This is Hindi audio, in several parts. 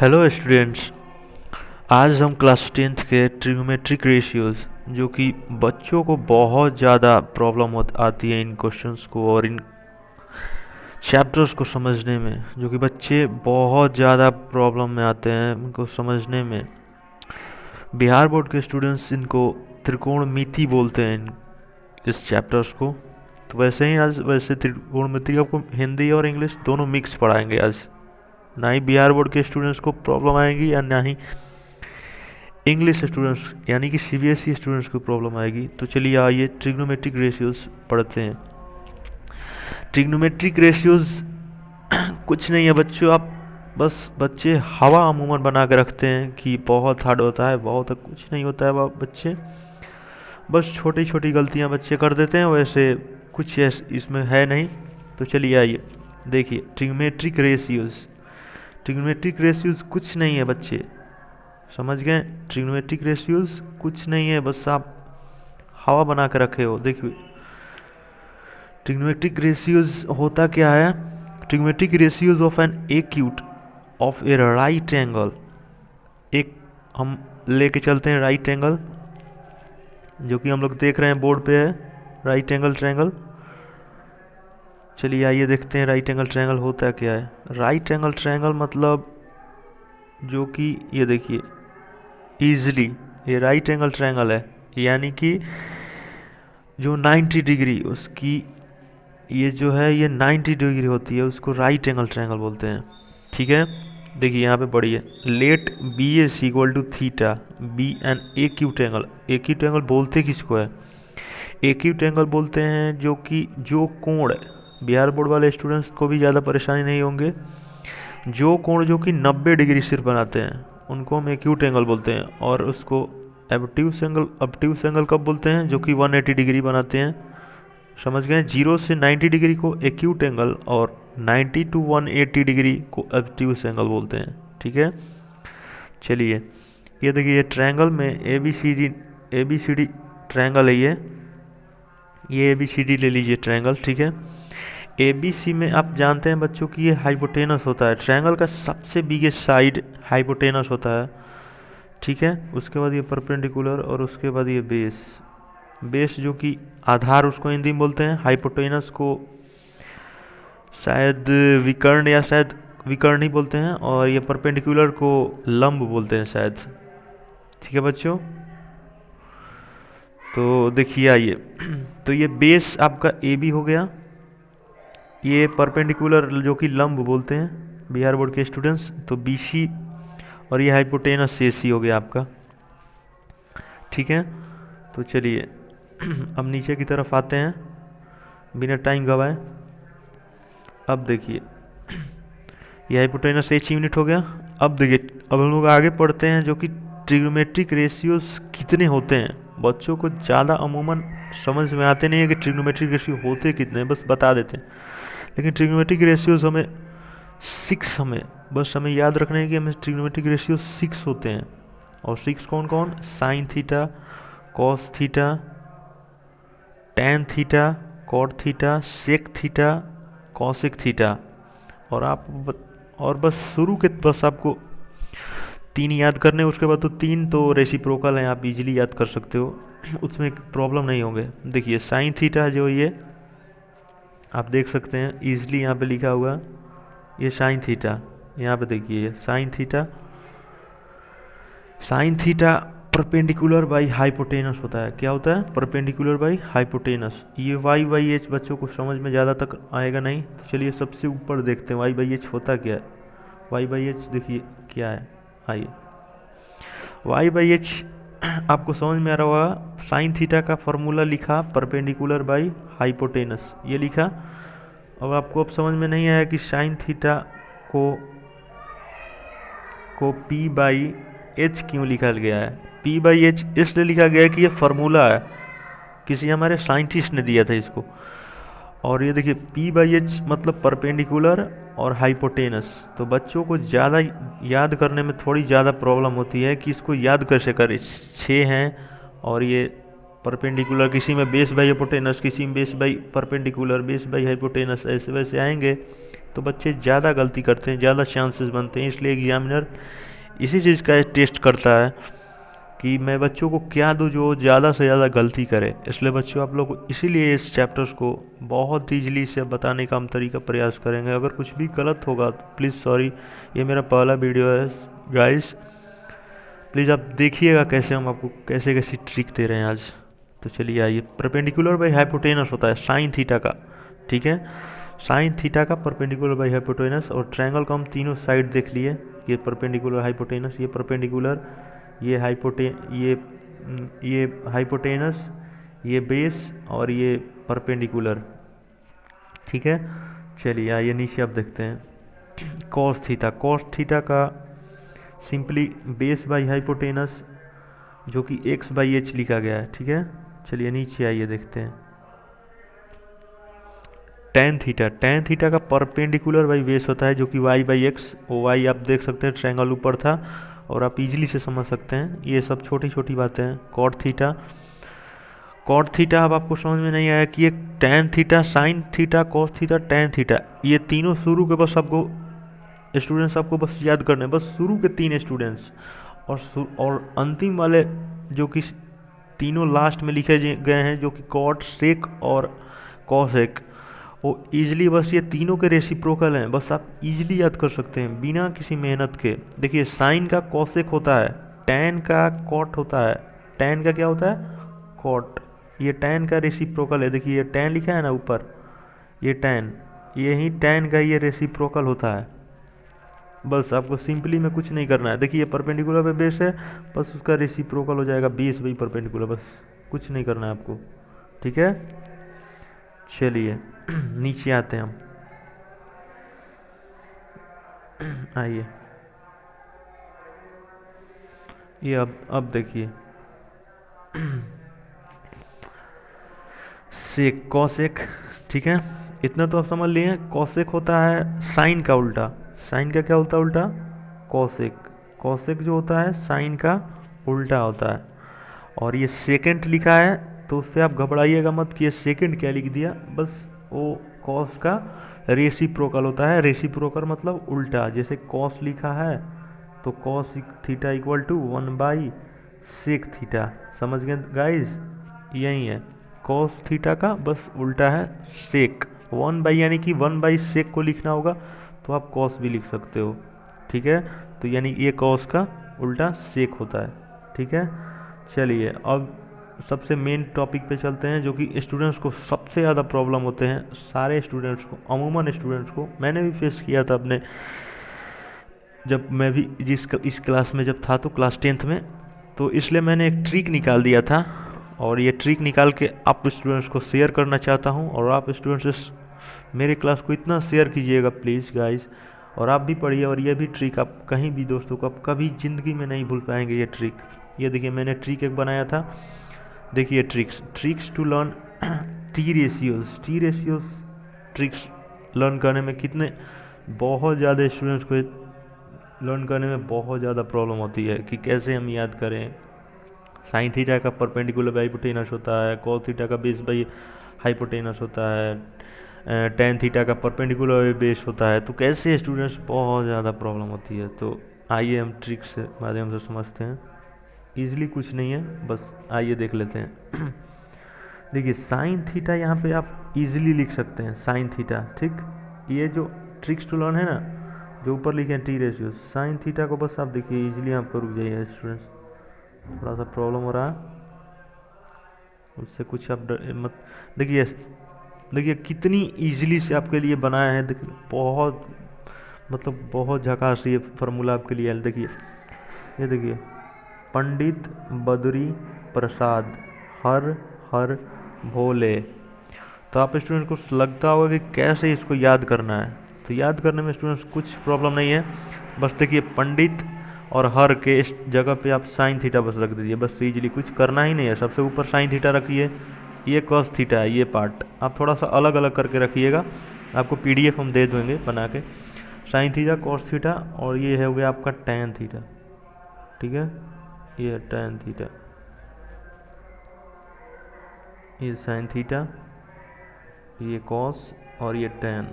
Hello students. आज हम क्लास टेंथ के ट्रिग्नोमेट्रिक रेशियोज जो कि बच्चों को बहुत ज़्यादा प्रॉब्लम आती है इन क्वेश्चंस को और इन चैप्टर्स को समझने में, जो कि बच्चे बहुत ज़्यादा प्रॉब्लम में आते हैं इनको समझने में। बिहार बोर्ड के स्टूडेंट्स इनको त्रिकोणमिति बोलते हैं इस चैप्टर्स को। तो वैसे ही आज वैसे त्रिकोणमिति आपको हिंदी और इंग्लिश दोनों मिक्स पढ़ाएंगे आज। ना ही बिहार बोर्ड के स्टूडेंट्स को प्रॉब्लम आएगी या ना ही इंग्लिश स्टूडेंट्स यानी कि सीबीएसई स्टूडेंट्स को प्रॉब्लम आएगी। तो चलिए आइए ट्रिग्नोमेट्रिक रेशियोज पढ़ते हैं। ट्रिग्नोमेट्रिक रेशियोज कुछ नहीं है बच्चों, आप बस बच्चे हवा अमूमन बना के रखते हैं कि बहुत हार्ड होता है, बहुत कुछ नहीं होता है। बच्चे बस छोटी छोटी गलतियां बच्चे कर देते हैं, वैसे कुछ इसमें है नहीं। तो चलिए आइए देखिए ट्रिग्नोमेट्रिक रेशियोज। ट्रिग्नोमेट्रिक रेशियोज कुछ नहीं है बच्चे, समझ गए। ट्रिग्नोमेट्रिक रेशियोज कुछ नहीं है, बस आप हवा बना के रखे हो। देखिए ट्रिग्नोमेट्रिक रेशियोज होता क्या है। Trigonometric ratios of an acute of A right angle. एक हम लेके चलते हैं राइट एंगल, जो कि हम लोग देख रहे हैं बोर्ड पे है, राइट एंगल ट्रायंगल। चलिए आइए देखते हैं राइट एंगल ट्रायंगल होता क्या है। राइट एंगल ट्रायंगल मतलब जो कि ये देखिए ईजिली ये राइट एंगल ट्रायंगल है, यानी कि जो 90 डिग्री उसकी ये जो है ये 90 डिग्री होती है, उसको राइट एंगल ट्रायंगल बोलते हैं। ठीक है, देखिए यहाँ पे पढ़िए, let B S equal to theta B N acute angle. Acute angle बोलते किसको है? एक्यूट एंगल बोलते हैं जो कि जो कोण, बिहार बोर्ड वाले स्टूडेंट्स को भी ज़्यादा परेशानी नहीं होंगे, जो कोण जो कि 90 डिग्री सिर्फ बनाते हैं उनको हम एक्यूट एंगल बोलते हैं। और उसको ऑब्ट्यूस एंगल कब बोलते हैं? जो कि 180 डिग्री बनाते हैं, समझ गए। 0 से 90 डिग्री को एक्यूट एंगल और 90 टू 180 डिग्री को ऑब्ट्यूस एंगल बोलते हैं। ठीक है, चलिए ये देखिए ये ट्रायंगल में A B C D triangle है ये ए बी सी डी ले लीजिए ट्रायंगल। ठीक है, ए बी सी में आप जानते हैं बच्चों कि ये हाइपोटेनस होता है। ट्रायंगल का सबसे बिगेस्ट साइड हाइपोटेनस होता है। ठीक है, उसके बाद ये परपेंडिकुलर और उसके बाद ये बेस जो कि आधार उसको हिंदी में बोलते हैं। हाइपोटेनस को शायद विकर्ण या शायद विकर्ण ही बोलते हैं, और ये परपेंडिकुलर को लंब बोलते हैं शायद। ठीक है बच्चों, तो देखिए आइए तो ये बेस आपका ए बी हो गया, ये परपेंडिकुलर जो कि लंब बोलते हैं बिहार बोर्ड के स्टूडेंट्स, तो बी सी, और ये हाइपोटेनस ए सी हो गया आपका। ठीक है, तो चलिए अब नीचे की तरफ आते हैं बिना टाइम गवाए। अब देखिए ये हाइपोटेनस एच यूनिट हो गया। अब देखिए अब हम लोग आगे पढ़ते हैं जो कि ट्रिग्नोमेट्रिक रेशियोज कितने होते हैं। बच्चों को ज़्यादा अमूमन समझ में आते नहीं है कि ट्रिग्नोमेट्रिक रेशियो होते कितने हैं, बस बता देते हैं। लेकिन ट्रिग्नोमेट्रिक रेशियोज हमें 6 बस हमें याद रखना है कि हमें ट्रिग्नोमेट्रिक रेशियो 6 होते हैं। और 6 कौन कौन? Sine theta, cos theta, tan theta, cot theta, sec theta, cosec theta. और बस शुरू के बस आपको 3 याद करने, उसके बाद तो 3 तो रेसिप्रोकल हैं, आप इजीली याद कर सकते हो उसमें प्रॉब्लम नहीं होंगे। देखिए साइन थीटा जो ये आप देख सकते हैं इजीली यहाँ पे लिखा हुआ, ये साइन थीटा, यहाँ पे देखिए sine theta perpendicular by hypotenuse होता है। क्या होता है? Perpendicular by hypotenuse. ये वाई बाई एच बच्चों को समझ में ज़्यादा तक आएगा नहीं, तो चलिए सबसे ऊपर देखते हैं वाई बाई एच होता क्या है। वाई बाई एच देखिए क्या है, आइए वाई बाई एच आपको समझ में आ रहा होगा। साइन थीटा का फॉर्मूला लिखा परपेंडिकुलर बाई हाइपोटेनस, ये लिखा। अब आपको अब समझ में नहीं आया कि साइन थीटा को पी बाई एच क्यों लिखा गया है। पी बाई एच इसलिए लिखा गया है कि ये फार्मूला है, किसी हमारे साइंटिस्ट ने दिया था इसको। और ये देखिए पी बाई एच मतलब परपेंडिकुलर और हाइपोटेनस। तो बच्चों को ज़्यादा याद करने में थोड़ी ज़्यादा प्रॉब्लम होती है कि इसको याद कैसे करें। 6 हैं और ये परपेंडिकुलर, किसी में बेस बाई हाइपोटेनस, किसी में base by perpendicular, base by hypotenuse, ऐसे वैसे आएंगे। तो बच्चे ज़्यादा गलती करते हैं, ज़्यादा चांसेस बनते हैं। इसलिए एग्जामिनर इसी चीज़ का टेस्ट करता है कि मैं बच्चों को क्या दूँ जो ज़्यादा से ज़्यादा गलती करे। इसलिए बच्चों आप लोग इसीलिए इस चैप्टर्स को बहुत ईजिली से बताने का हम तरीका प्रयास करेंगे। अगर कुछ भी गलत होगा तो प्लीज़ सॉरी, ये मेरा पहला वीडियो है गाइस, प्लीज़ आप देखिएगा कैसे हम आपको कैसे कैसी ट्रिक दे रहे हैं आज। तो चलिए आइए, परपेंडिकुलर बाई हाइपोटेनस होता है साइन थीटा का, ठीक है, साइन थीटा का परपेंडिकुलर बाई हाइपोटेनस। और ट्रायंगल को हम तीनों साइड देख लिए, ये परपेंडिकुलर हाइपोटेनस, ये परपेंडिकुलर, ये ये हाइपोटेनस, ये बेस और ये परपेंडिकुलर, ठीक है। चलिए आइए नीचे आप देखते हैं कॉस थीटा। कॉस थीटा का सिंपली बेस बाई हाइपोटेनस जो कि एक्स बाई एच लिखा गया है, ठीक है। चलिए नीचे आइए देखते हैं टेन थीटा। टेन थीटा का परपेंडिकुलर बाई बेस होता है जो कि वाई बाई एक्स, वो वाई आप देख सकते हैं ट्रायंगल ऊपर था और आप इजीली से समझ सकते हैं, ये सब छोटी छोटी बातें हैं। कॉट थीटा, कॉट थीटा अब आपको समझ में नहीं आया कि ये tan theta, sign theta, cos theta, tan theta, ये तीनों शुरू के बस आपको स्टूडेंट्स आपको बस याद करने हैं, बस शुरू के तीन स्टूडेंट्स और अंतिम वाले जो कि तीनों लास्ट में लिखे गए हैं जो कि कॉट, सेक और कॉसेक, वो ईजिली बस ये तीनों के रेसिप्रोकल हैं, बस आप ईजिली याद कर सकते हैं बिना किसी मेहनत के। देखिए साइन का कॉसेक होता है, टैन का कॉट होता है, टैन का क्या होता है कॉट, ये टैन का रेसिप्रोकल है। देखिए ये टैन लिखा है ना ऊपर, ये टैन, यही टैन का ये रेसिप्रोकल होता है। बस आपको सिंपली में कुछ नहीं करना है। देखिए ये परपेंडिकुलर पे बेस है, बस उसका रेसिप्रोकल हो जाएगा बेस बाई परपेंडिकुलर, बस कुछ नहीं करना है आपको, ठीक है। चलिए नीचे आते हैं हम, आइए ये अब देखिए सेक कॉसेक, ठीक है, इतना तो आप समझ लिए। कॉसेक होता है साइन का उल्टा, साइन का क्या होता है उल्टा, कॉसेक, कॉसेक जो होता है साइन का उल्टा होता है। और ये सेकेंड लिखा है तो उससे आप घबराइएगा मत कि ये सेकेंड क्या लिख दिया, बस वो कॉस का रेसिप्रोकल होता है। रेसिप्रोकल मतलब उल्टा, जैसे कॉस लिखा है तो cos theta equal to 1 by sec theta, समझ गए गाइज, यही है कॉस थीटा का बस उल्टा है सेक। 1 बाई यानी कि 1 बाई सेक को लिखना होगा तो आप कॉस भी लिख सकते हो, ठीक है। तो यानी ये कॉस का उल्टा सेक होता है, ठीक है। चलिए अब सबसे मेन टॉपिक पे चलते हैं जो कि स्टूडेंट्स को सबसे ज़्यादा प्रॉब्लम होते हैं, सारे स्टूडेंट्स को, अमूमन स्टूडेंट्स को, मैंने भी फेस किया था अपने, जब मैं भी इस क्लास में जब था तो क्लास 10th में, तो इसलिए मैंने एक ट्रिक निकाल दिया था और ये ट्रिक निकाल के आप स्टूडेंट्स को शेयर करना चाहता हूँ। और आप स्टूडेंट्स मेरे क्लास को इतना शेयर कीजिएगा प्लीज़ गाइज, और आप भी पढ़िए। और ये भी ट्रिक आप कहीं भी दोस्तों को आप कभी ज़िंदगी में नहीं भूल पाएंगे ये ट्रिक। ये देखिए मैंने ट्रिक एक बनाया था, देखिए tricks to learn T ratios tricks learn करने में कितने बहुत ज़्यादा स्टूडेंट्स को लर्न करने में बहुत ज़्यादा प्रॉब्लम होती है कि कैसे हम याद करें। साइन थीटा का परपेंडिकुलर बाई हाइपोटेनस होता है, कॉस थीटा का बेस बाई हाइपोटेनस होता है, टेन थीटा का परपेंडिकुलर बाई बेस होता है, तो कैसे स्टूडेंट्स बहुत ज़्यादा प्रॉब्लम होती है। तो आइए हम ट्रिक्स के माध्यम से समझते हैं, ईजिली कुछ नहीं है, बस आइए देख लेते हैं देखिए साइन थीटा यहाँ पे आप इजीली लिख सकते हैं साइन थीटा, ठीक। ये जो ट्रिक्स टू लर्न है ना, जो ऊपर लिखे हैं टी रेशियो, साइन थीटा को बस आप देखिए इजीली आप रुक जाइए स्टूडेंट्स, थोड़ा सा प्रॉब्लम हो रहा है उससे, कुछ आप मत देखिए, देखिए कितनी इजीली से आपके लिए बनाया है, देखिए बहुत मतलब बहुत झकास ये फार्मूला आपके लिए है। देखिए ये देखिए, पंडित बद्री प्रसाद हर हर भोले। तो आप स्टूडेंट को लगता होगा कि कैसे इसको याद करना है, तो याद करने में स्टूडेंट्स कुछ प्रॉब्लम नहीं है। बस देखिए पंडित और हर के इस जगह पे आप साइन थीटा बस रख दीजिए, बस इजीली कुछ करना ही नहीं है। सबसे ऊपर साइन थीटा रखिए, ये कॉस थीटा है, ये पार्ट आप थोड़ा सा अलग अलग करके रखिएगा, आपको पीडीएफ हम दे देंगे बना के। साइन थीटा कॉस थीटा और ये है हो गया आपका टैन थीटा, ठीक है, ये टैन थीटा, ये साइन थीटा, ये कॉस और ये टैन,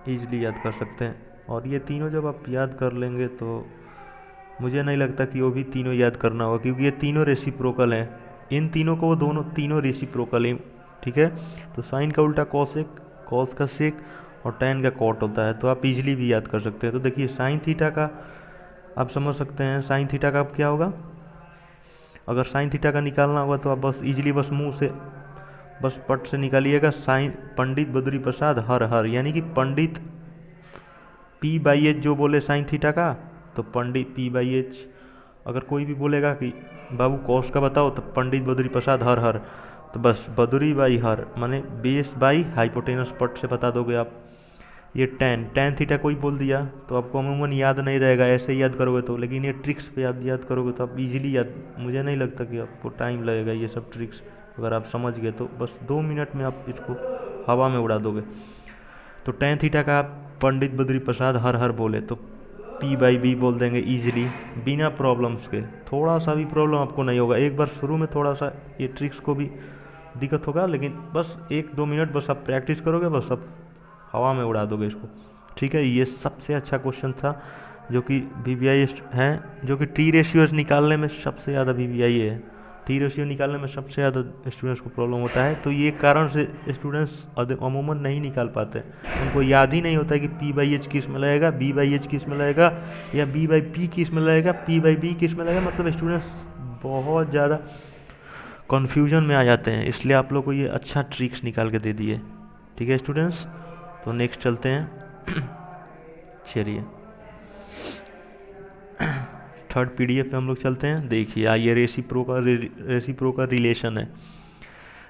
ईजिली याद कर सकते हैं। और ये तीनों जब आप याद कर लेंगे तो मुझे नहीं लगता कि वो भी तीनों याद करना होगा, क्योंकि ये तीनों रेसिप्रोकल हैं। इन तीनों को वो दोनों तीनों रेसिप्रोकल हैं, ठीक है। तो साइन का उल्टा कॉसेक, कॉस का सेक और टैन का कॉट होता है, तो आप इजीली भी याद कर सकते हैं। तो देखिए साइन थीटा का आप समझ सकते हैं, साइन थीटा का अब क्या होगा, अगर साइन थीटा का निकालना होगा तो आप बस इजीली बस मुंह से बस पट से निकालिएगा, साइन पंडित बद्री प्रसाद हर हर, यानी कि पंडित पी बाई एच जो बोले साइन थीटा का, तो पंडित पी बाई एच। अगर कोई भी बोलेगा कि बाबू कॉस का बताओ, तो पंडित बद्री प्रसाद हर हर, तो बस बद्री बाई हर माने बेस बाई हाइपोटेनस पट से बता दोगे आप। ये टेन टेन थीटा कोई बोल दिया तो आपको अमूमन याद नहीं रहेगा, ऐसे ही याद करोगे तो, लेकिन ये ट्रिक्स पे याद करोगे तो आप इजीली याद, मुझे नहीं लगता कि आपको टाइम लगेगा ये सब ट्रिक्स। अगर आप समझ गए तो बस 2 मिनट में आप इसको हवा में उड़ा दोगे। तो टेन थीटा का आप पंडित बद्री प्रसाद हर हर बोले तो पी बाई बी बोल देंगे इजीली, बिना प्रॉब्लम्स के। थोड़ा सा भी प्रॉब्लम आपको नहीं होगा, एक बार शुरू में थोड़ा सा ये ट्रिक्स को भी दिक्कत होगा, लेकिन बस 1-2 मिनट बस आप प्रैक्टिस करोगे, बस आप हवा में उड़ा दोगे इसको, ठीक है। ये सबसे अच्छा क्वेश्चन था जो कि वीवीआई है, जो कि टी रेशियोज निकालने में सबसे ज़्यादा वीवीआई है, टी रेशियो निकालने में सबसे ज़्यादा स्टूडेंट्स को प्रॉब्लम होता है। तो ये कारण से स्टूडेंट्स अमूमन नहीं निकाल पाते, उनको याद ही नहीं होता है कि पी बाई एच किस में लगेगा, बी बाई एच किस में लगेगा, या बी बाई पी किस में लगेगा, पी बाई बी किस में लगेगा। मतलब स्टूडेंट्स बहुत ज़्यादा कन्फ्यूजन में आ जाते हैं, इसलिए आप लोग को ये अच्छा ट्रिक्स निकाल के दे दिए, ठीक है स्टूडेंट्स। तो नेक्स्ट चलते हैं चलिए थर्ड पीडीएफ पे हम लोग चलते हैं। देखिए ये रेसिप्रोकल रिलेशन है।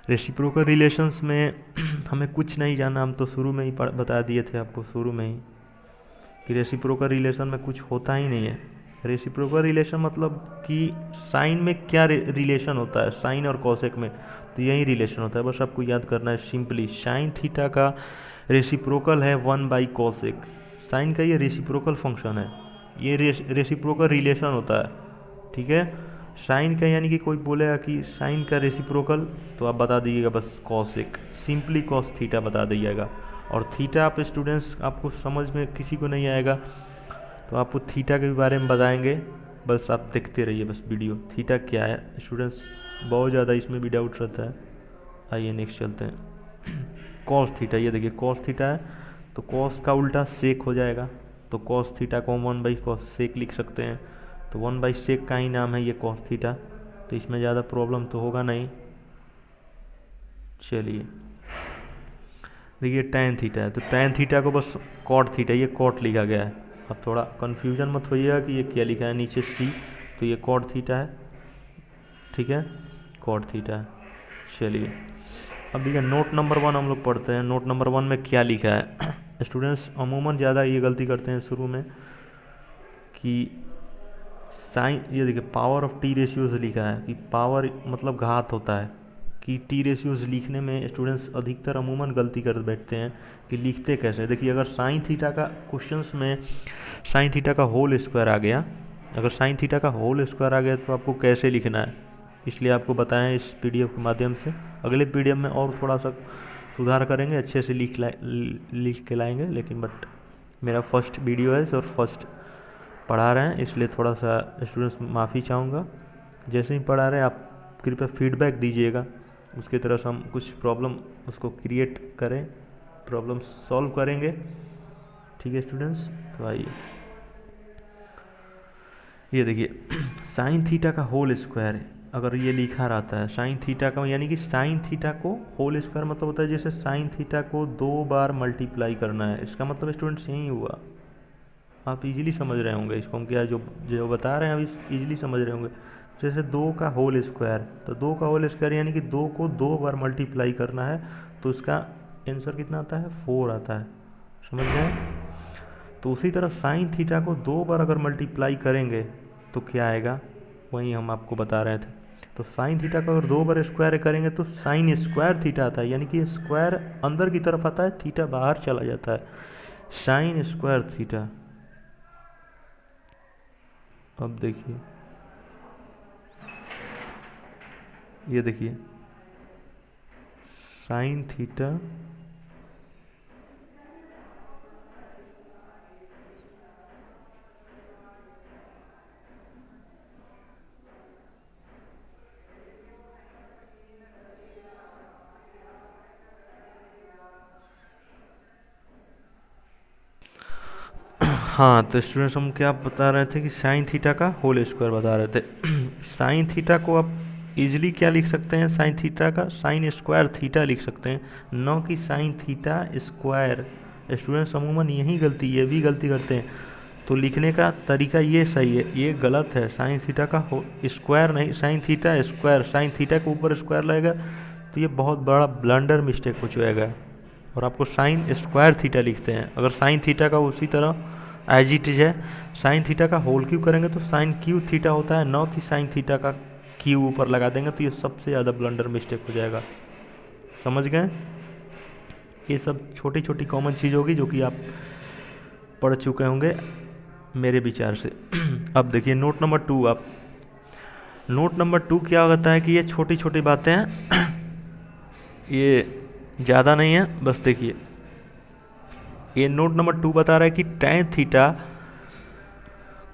रेसिप्रोकल रिलेशंस में हमें कुछ नहीं जाना, हम तो शुरू में ही बता दिए थे आपको शुरू में ही कि रेसिप्रोकल रिलेशन में कुछ होता ही नहीं है। रेसिप्रोकल रिलेशन मतलब कि साइन में क्या रिलेशन होता है, साइन और कॉसेक में, तो यही रिलेशन होता है, बस आपको याद करना है सिंपली। साइन थीटा का रेसिप्रोकल है 1/कॉसेक, साइन का ये रेसिप्रोकल फंक्शन है, ये रेसिप्रोकल रिलेशन होता है, ठीक है। साइन का यानी कि कोई बोलेगा कि साइन का रेसिप्रोकल, तो आप बता दीजिएगा बस कॉसेक, सिंपली कॉस थीटा बता दीजिएगा। और थीटा आप स्टूडेंट्स आपको समझ में किसी को नहीं आएगा तो आपको थीटा के बारे में बताएंगे, बस आप देखते रहिए बस वीडियो, थीटा क्या है स्टूडेंट्स, बहुत ज़्यादा इसमें भी डाउट रहता है। आइए नेक्स्ट चलते हैं कॉस थीटा। ये देखिए कॉस थीटा है, तो कॉस का उल्टा सेक हो जाएगा, तो कॉस थीटा को 1/कॉस सेक लिख सकते हैं, तो 1/सेक का ही नाम है ये कॉस थीटा, तो इसमें ज़्यादा प्रॉब्लम तो होगा नहीं। चलिए देखिए टैन थीटा है, तो टैन थीटा को बस कॉट थीटा, ये कॉट लिखा गया है। अब थोड़ा कन्फ्यूजन मत होइएगा कि ये क्या लिखा है नीचे सी, तो ये कॉट थीटा है, ठीक है, कॉट थीटा है। चलिए अब देखिए नोट नंबर 1 हम लोग पढ़ते हैं। नोट नंबर 1 में क्या लिखा है स्टूडेंट्स अमूमन ज़्यादा ये गलती करते हैं शुरू में कि साइन, ये देखिए पावर ऑफ टी रेशियोज लिखा है कि पावर मतलब घात होता है, कि टी रेशियोज लिखने में स्टूडेंट्स अधिकतर अमूमन गलती कर बैठते हैं कि लिखते कैसे। देखिए अगर साइन थीटा का क्वेश्चंस में साइन थीटा का होल स्क्वायर आ गया, अगर साइन थीटा का होल स्क्वायर आ गया तो आपको कैसे लिखना है, इसलिए आपको बताएं इस पीडीएफ के माध्यम से। अगले पीडीएफ में और थोड़ा सा सुधार करेंगे, अच्छे से लिख के लाएंगे, लेकिन बट मेरा फर्स्ट वीडियो है और फर्स्ट पढ़ा रहे हैं, इसलिए थोड़ा सा स्टूडेंट्स माफ़ी चाहूँगा। जैसे ही पढ़ा रहे हैं आप कृपया फीडबैक दीजिएगा, उसकी तरह से हम कुछ प्रॉब्लम उसको क्रिएट करें, प्रॉब्लम सॉल्व करेंगे, ठीक है स्टूडेंट्स। तो आइए ये देखिए साइन थीटा का होल स्क्वायर अगर ये लिखा रहता है साइन थीटा का, यानी कि साइन थीटा को होल स्क्वायर मतलब होता है जैसे साइन थीटा को 2 बार मल्टीप्लाई करना है, इसका मतलब स्टूडेंट्स यही हुआ। आप इजीली समझ रहे होंगे इसको, हम क्या जो जो बता रहे हैं अभी इजीली समझ रहे होंगे। जैसे 2 का होल स्क्वायर, तो 2 का होल स्क्वायर यानी कि 2 को 2 बार मल्टीप्लाई करना है, तो इसका आंसर कितना आता है 4 आता है, समझ गए। तो उसी तरह साइन थीटा को 2 बार अगर मल्टीप्लाई करेंगे तो क्या आएगा, वही हम आपको बता रहे थे। तो साइन थीटा का अगर 2 बार स्क्वायर करेंगे तो साइन स्क्वायर थीटा आता है, यानी कि स्क्वायर अंदर की तरफ आता है, थीटा बाहर चला जाता है, साइन स्क्वायर थीटा। अब देखिए ये देखिए साइन थीटा हाँ तो स्टूडेंट्स हम क्या बता रहे थे कि साइन थीटा का होल स्क्वायर बता रहे थे। साइन थीटा को आप इजीली क्या लिख सकते हैं, साइन थीटा का साइन स्क्वायर थीटा लिख सकते हैं, न कि साइन थीटा स्क्वायर। स्टूडेंट्स अमूमन यही गलती, ये भी गलती करते हैं। तो लिखने का तरीका ये सही है, ये गलत है। साइन थीटा का स्क्वायर नहीं, sine theta square, sine theta के ऊपर स्क्वायर लगेगा तो ये बहुत बड़ा ब्लंडर मिस्टेक हो जाएगा और आपको साइन स्क्वायर थीटा लिखते हैं। अगर साइन थीटा का उसी तरह एज इट इज है, साइन थीटा का होल क्यू करेंगे तो साइन क्यू थीटा होता है, न कि साइन थीटा का क्यू ऊपर लगा देंगे, तो ये सबसे ज़्यादा ब्लंडर मिस्टेक हो जाएगा। समझ गए? ये सब छोटी छोटी कॉमन चीज़ होगी जो कि आप पढ़ चुके होंगे मेरे विचार से। अब देखिए नोट नंबर 2। आप नोट नंबर 2 क्या होता है कि ये छोटी छोटी बातें हैं, ये ज़्यादा नहीं है, बस देखिए ये नोट नंबर 2 बता रहा है कि टैन थीटा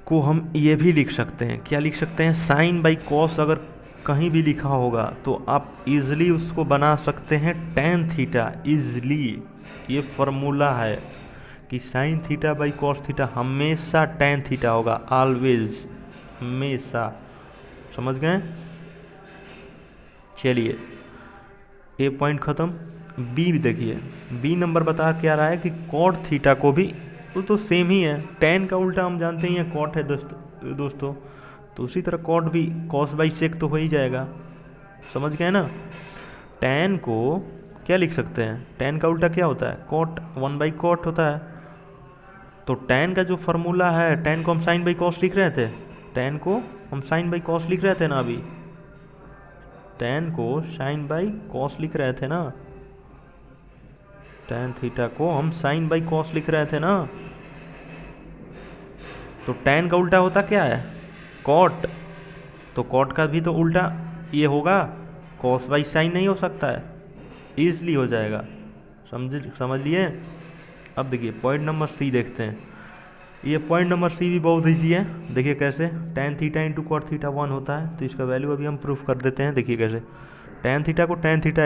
को हम ये भी लिख सकते हैं, क्या लिख सकते हैं, साइन बाई कॉस। अगर कहीं भी लिखा होगा तो आप इजली उसको बना सकते हैं टैन थीटा इजली। ये फार्मूला है कि sine theta by cos theta हमेशा टैन थीटा होगा, ऑलवेज, हमेशा। समझ गए? चलिए ए पॉइंट ख़त्म। बी देखिए, बी नंबर बता क्या रहा है कि कॉट थीटा को भी, वो तो सेम ही है, टैन का उल्टा हम जानते ही हैं कॉट है दोस्तों, तो उसी तरह कॉट भी कॉस बाई सेक तो हो ही जाएगा। समझ गए ना? टैन को क्या लिख सकते हैं, टैन का उल्टा क्या होता है, कॉट, 1 बाई कॉट होता है। तो टैन का जो फार्मूला है, टैन को हम साइन बाई कॉस लिख रहे थे, टैन को हम साइन बाई कॉस लिख रहे थे ना, अभी टैन को साइन बाई कॉस लिख रहे थे ना, टैन थीटा को हम साइन बाई कॉस लिख रहे थे ना। तो टैन का उल्टा होता क्या है, कॉट, तो कॉट का भी तो उल्टा ये होगा, कॉस बाई साइन नहीं हो सकता है, ईजली हो जाएगा। समझ लिए? अब देखिए पॉइंट नंबर सी देखते हैं। ये पॉइंट नंबर सी भी बहुत ईजी है, देखिए कैसे, tan theta into cot theta 1 होता है, तो इसका वैल्यू अभी हम प्रूफ कर देते हैं। देखिए कैसे, टैन थीटा को टैन थीटा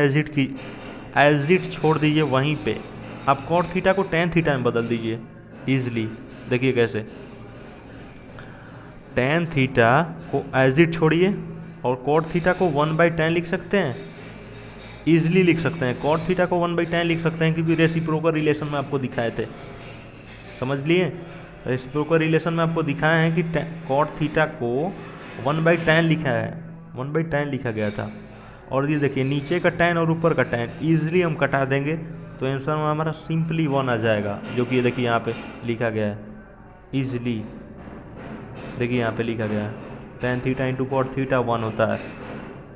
एज इट छोड़ दीजिए वहीं पे, आप कॉट थीटा को टैन थीटा में बदल दीजिए ईजिली। देखिए कैसे, टैन थीटा को एज इट छोड़िए और कॉट थीटा को 1/tan लिख सकते हैं, ईजिली लिख सकते हैं। कॉट थीटा को 1/tan लिख सकते हैं क्योंकि रेसिप्रोकल रिलेशन में आपको दिखाए थे। समझ लिए? रेसिप्रोकल रिलेशन में आपको दिखाया है कि कॉट थीटा को 1/tan लिखा है, 1/tan लिखा गया था। और ये देखिए नीचे का tan और ऊपर का tan ईजिली हम कटा देंगे तो आंसर में हमारा सिंपली 1 आ जाएगा, जो कि ये देखिए यहाँ पे लिखा गया है ईजिली। देखिए यहाँ पे लिखा गया है tan theta into cot theta 1 होता है।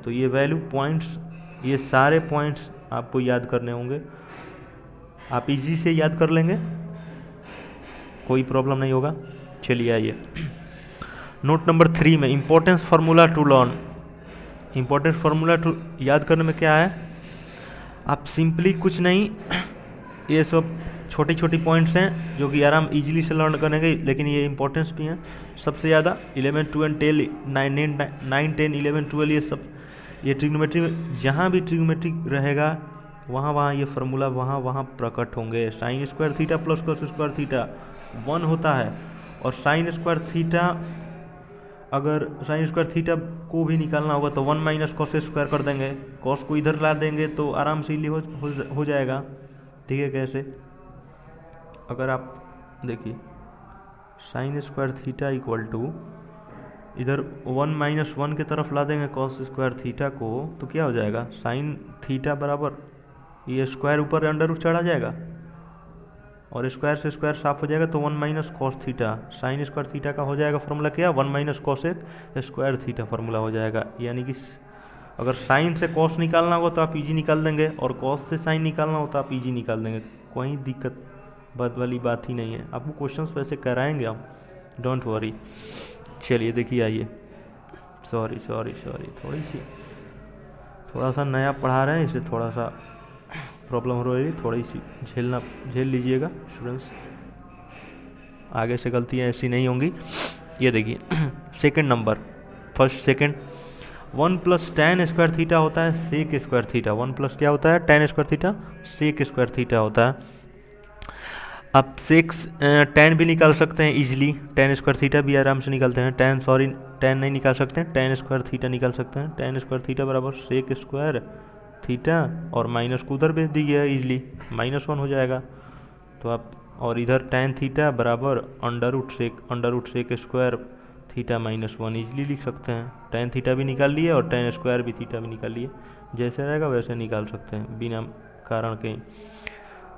तो ये वैल्यू पॉइंट्स, ये सारे पॉइंट्स आपको याद करने होंगे, आप इजी से याद कर लेंगे, कोई प्रॉब्लम नहीं होगा। चलिए आइए नोट नंबर 3 में importance formula to learn. Importance formula to याद करने में क्या है, आप सिंपली कुछ नहीं, ये सब छोटी छोटी पॉइंट्स हैं जो कि आराम इजीली से लर्न करेंगे, लेकिन ये इंपॉर्टेंस भी हैं सबसे ज़्यादा। 11, 12, 9, 10, 11, 12 ये सब, ये ट्रिग्नोमेट्री में जहाँ भी ट्रिग्नोमेट्री रहेगा वहाँ ये फार्मूला वहाँ प्रकट होंगे। Sign square theta plus cos square theta 1 होता है, और साइन स्क्वायर थीटा, अगर साइन स्क्वायर थीटा को भी निकालना होगा तो 1 माइनस कॉस स्क्वायर कर देंगे, कॉस को इधर ला देंगे तो आराम से हो जाएगा। ठीक है कैसे, अगर आप देखिए sine square theta equal to इधर 1 माइनस 1 की तरफ ला देंगे कॉस स्क्वायर थीटा को, तो क्या हो जाएगा, साइन थीटा बराबर ये स्क्वायर ऊपर अंडर रूट चढ़ा जाएगा और स्क्वायर से स्क्वायर साफ हो जाएगा, तो 1 minus cos theta sine square theta का हो जाएगा फार्मूला क्या, 1 minus cos square theta formula हो जाएगा। यानी कि अगर साइन से कॉस निकालना होगा तो आप इजी निकाल देंगे, और कॉस से साइन निकालना हो तो आप इजी निकाल देंगे, कोई दिक्कत वाली बात ही नहीं है। आपको क्वेश्चंस वैसे कराएंगे हम, डोंट वरी। चलिए देखिए आइए, सॉरी थोड़ा सा नया पढ़ा रहे हैं, इससे थोड़ा सा प्रॉब्लम हो रही है, थोड़ी सी झेल लीजिएगा स्टूडेंट्स, आगे से गलतियाँ ऐसी नहीं होंगी। ये देखिए second number, first second, 1 plus tan square theta होता है सेक स्क्वायर थीटा, 1 प्लस क्या होता है tan square theta sec square theta होता है। आप सिक्स टेन भी निकाल सकते हैं इजीली, टेन स्क्वायर थीटा भी आराम से निकालते हैं, टेन सॉरी टेन नहीं निकाल सकते हैं, टेन स्क्वायर थीटा निकाल सकते हैं, टेन स्क्वायर थीटा बराबर सेक स्क्वायर थीटा और माइनस को उधर भेज दीजिए इजीली, -1 हो जाएगा। तो आप और इधर टेन थीटा बराबर under root sec square theta -1 easily लिख सकते हैं। टेन थीटा भी निकाल लिए और टेन स्क्वायर भी थीटा भी निकाल लिए, जैसे रहेगा वैसे निकाल सकते हैं बिना कारण के।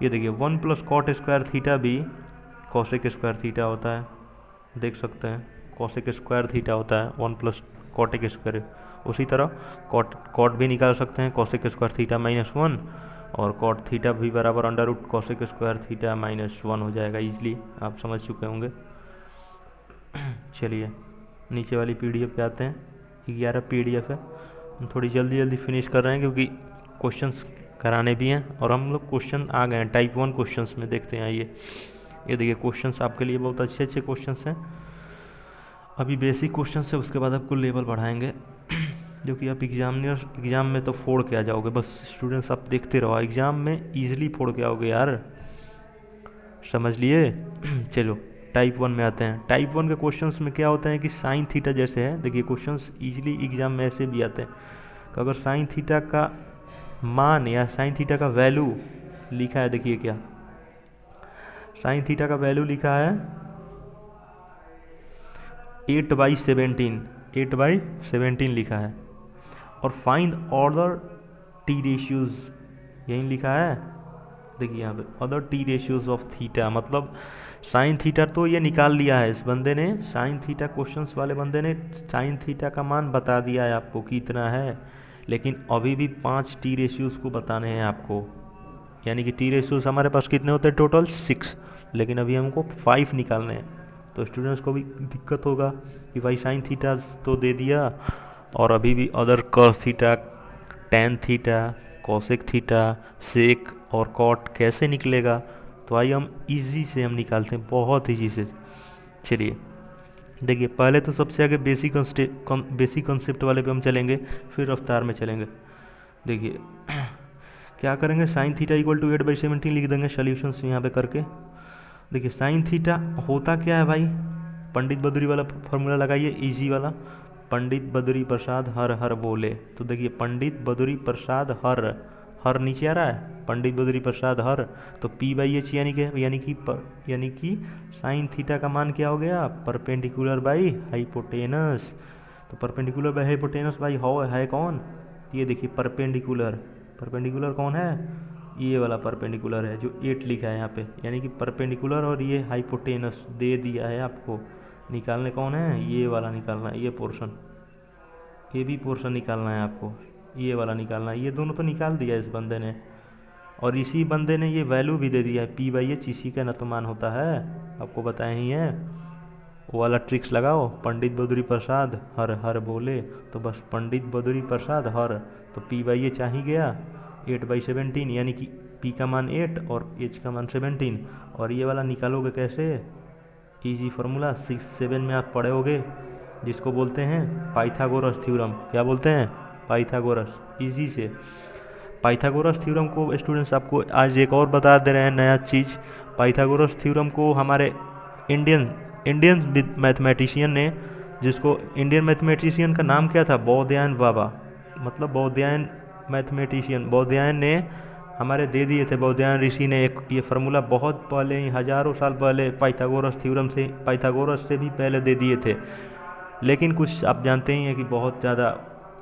ये देखिए 1 प्लस कॉट स्क्वायर थीटा भी कॉसेक स्क्वायर थीटा होता है, देख सकते हैं कॉसेक स्क्वायर थीटा होता है 1 प्लस कॉटेक स्क्वायर। उसी तरह कॉट भी निकाल सकते हैं कॉसेक स्क्वायर थीटा -1 और कॉट थीटा भी बराबर under root cosec square theta -1 हो जाएगा इजली, आप समझ चुके होंगे। चलिए नीचे वाली पीडीएफ पे आते हैं, 11 पीडीएफ है, हम थोड़ी जल्दी जल्दी फिनिश कर रहे हैं क्योंकि क्वेश्चंस कराने भी हैं और हम लोग क्वेश्चन आ गए हैं टाइप 1 क्वेश्चंस में। देखते हैं आइए, ये देखिए क्वेश्चंस आपके लिए बहुत अच्छे अच्छे क्वेश्चंस हैं। अभी बेसिक क्वेश्चन है, उसके बाद आपको लेवल बढ़ाएंगे जो कि आप एग्ज़ाम में तो फोड़ के आ जाओगे। बस स्टूडेंट्स आप देखते रहो, एग्ज़ाम में ईजिली फोड़ के आओगे यार, समझ लिए। चलो टाइप 1 में आते हैं। टाइप 1 के क्वेश्चंस में क्या होता है कि साइन थीटा जैसे है, देखिए क्वेश्चंस ईजिली एग्ज़ाम में ऐसे भी आते हैं कि अगर साइन थीटा का मान या साइन थीटा का वैल्यू लिखा है, देखिए क्या साइन थीटा का वैल्यू लिखा है 8/17, 8/17 लिखा है और फाइंड ऑर्डर टी रेशियोज यही लिखा है। देखिए यहाँ पे other T ratios of theta, मतलब साइन थीटा तो ये निकाल लिया है इस बंदे ने, साइन थीटा क्वेश्चंस वाले बंदे ने साइन थीटा का मान बता दिया है आपको कि इतना है, लेकिन अभी भी 5 टी रेशियोज को बताने हैं आपको। यानी कि टी रेशियोज हमारे पास कितने होते हैं टोटल 6, लेकिन अभी हमको 5 निकालने हैं। तो स्टूडेंट्स को भी दिक्कत होगा कि भाई साइन थीटा तो दे दिया और अभी भी other cos theta, tan theta, cosec theta, sec और कॉट कैसे निकलेगा। तो आइए हम इजी से हम निकालते हैं, बहुत ईजी से। चलिए देखिए पहले तो सबसे आगे बेसिक कॉन्सेप्ट वाले पे हम चलेंगे, फिर रफ्तार में चलेंगे। देखिए क्या करेंगे, साइन थीटा इक्वल टू 8/17 लिख देंगे सोल्यूशंस यहाँ पे करके। देखिए साइन थीटा होता क्या है भाई, पंडित बद्री वाला फॉर्मूला लगाइए इजी वाला, पंडित बद्री प्रसाद हर हर बोले। तो देखिए पंडित बद्री प्रसाद हर, हर नीचे आ रहा है, पंडित बद्री प्रसाद हर, तो P/H यानी कि साइन थीटा का मान क्या हो गया, परपेंडिकुलर बाई हाइपोटेनस। तो परपेंडिकुलर बाई हाइपोटेनस भाई है कौन, ये देखिए परपेंडिकुलर, परपेंडिकुलर कौन है, ये वाला परपेंडिकुलर है जो 8 लिखा है यहाँ पे, यानी कि परपेंडिकुलर और ये हाइपोटेनस दे दिया है आपको। निकालने कौन है, ये वाला निकालना है, ये पोर्शन, ये भी पोर्शन निकालना है आपको, ये वाला निकालना है। ये दोनों तो निकाल दिया इस बंदे ने, और इसी बंदे ने ये वैल्यू भी दे दिया है P/H, इसी का नतमान होता है, आपको बताया ही है। वो वाला ट्रिक्स लगाओ, पंडित बद्री प्रसाद हर हर बोले, तो बस पंडित बद्री प्रसाद हर, तो P/H आ ही गया 8/17, यानी कि P का मान 8 और H का मान 17। और ये वाला निकालोगे कैसे, इजी फार्मूला 6-7 में आप पढ़े होगे, जिसको बोलते हैं पाइथागोरस थ्योरम। क्या बोलते हैं, पाइथागोरस। इजी से पाइथागोरस थ्योरम को स्टूडेंट्स आपको आज एक और बता दे रहे हैं नया चीज़। पाइथागोरस थ्योरम को हमारे इंडियन मैथमेटिशियन ने, जिसको इंडियन मैथमेटिशियन का नाम क्या था, बौधायन बाबा, मतलब बौधायन मैथमेटिशियन, बौधायन ने हमारे दे दिए थे, बौधायन ऋषि ने एक ये फार्मूला बहुत पहले ही, हज़ारों साल पहले पाइथागोरस थ्योरम से, पाइथागोरस से भी पहले दे दिए थे। लेकिन कुछ आप जानते ही हैं कि बहुत ज़्यादा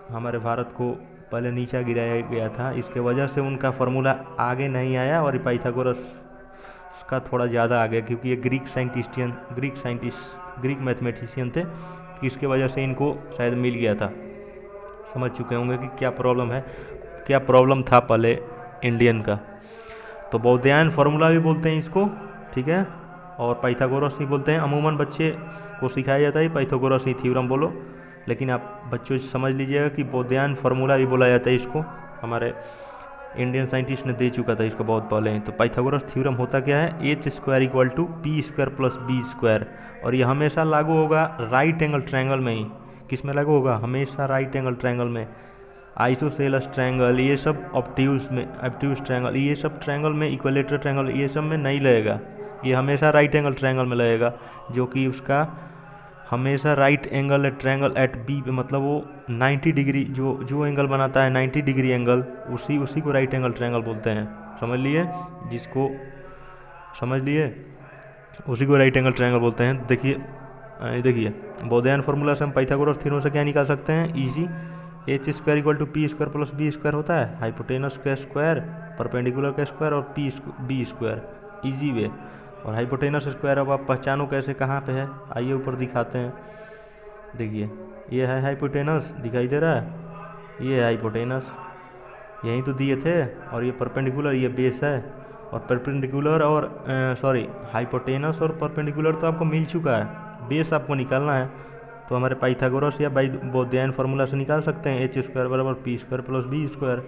हमारे भारत को पहले नीचा गिराया गया था, इसके वजह से उनका फार्मूला आगे नहीं आया और पाइथागोरस का थोड़ा ज़्यादा आ गया, क्योंकि ये ग्रीक मैथमेटिशियन थे, इसके वजह से इनको शायद मिल गया था। समझ चुके होंगे कि क्या प्रॉब्लम है, क्या प्रॉब्लम था पहले इंडियन का। तो बौधायन फार्मूला भी बोलते हैं इसको, ठीक है, और पाइथागोरस ही बोलते हैं। अमूमन बच्चे को सिखाया जाता है पाइथागोरस ही थ्योरम बोलो, लेकिन आप बच्चों समझ लीजिएगा कि बौधायन फार्मूला भी बोला जाता है इसको, हमारे इंडियन साइंटिस्ट ने दे चुका था इसको बहुत पहले ही। तो पाइथागोरस थ्योरम होता क्या है, H² = P² + B², और ये हमेशा लागू होगा राइट एंगल ट्रायंगल में ही। किस में लागू होगा, हमेशा राइट एंगल ट्रायंगल में। आइसोसेलेस ट्रायंगल, ये सब ऑब्ट्यूज ट्रायंगल, ये सब ट्रायंगल में, इक्विलेटरल ट्रायंगल, ये सब में नहीं लगेगा। ये हमेशा राइट एंगल ट्रायंगल में लगेगा, जो कि उसका हमेशा right angle triangle at B पे, मतलब वो 90 डिग्री जो जो एंगल बनाता है 90 डिग्री एंगल, उसी को राइट एंगल ट्रायंगल बोलते हैं। समझ लिए? जिसको समझ लिए उसी को राइट एंगल ट्रायंगल बोलते हैं। देखिए बोधयन फार्मूला से हम पाइथागोरस थ्योरम से क्या निकाल सकते हैं? Easy, H square equal to P square plus B square होता है, हाइपोटेनस का स्क्वायर, परपेंडिकुलर का स्क्वायर और बी स्क्वायर, इजी वे। और हाइपोटेनस स्क्वायर अब आप पहचानो कैसे, कहाँ पे है, आइए ऊपर दिखाते हैं। देखिए ये है हाइपोटेनस, दिखाई दे रहा है, ये है हाइपोटेनस, यहीं तो दिए थे, और ये परपेंडिकुलर, ये बेस है। और परपेंडिकुलर और सॉरी हाइपोटेनस और परपेंडिकुलर तो आपको मिल चुका है, बेस आपको निकालना है। तो हमारे पाइथागोरस या बोधयन फार्मूला से निकाल सकते हैं, एच स्क्वायर बराबर P square plus B square.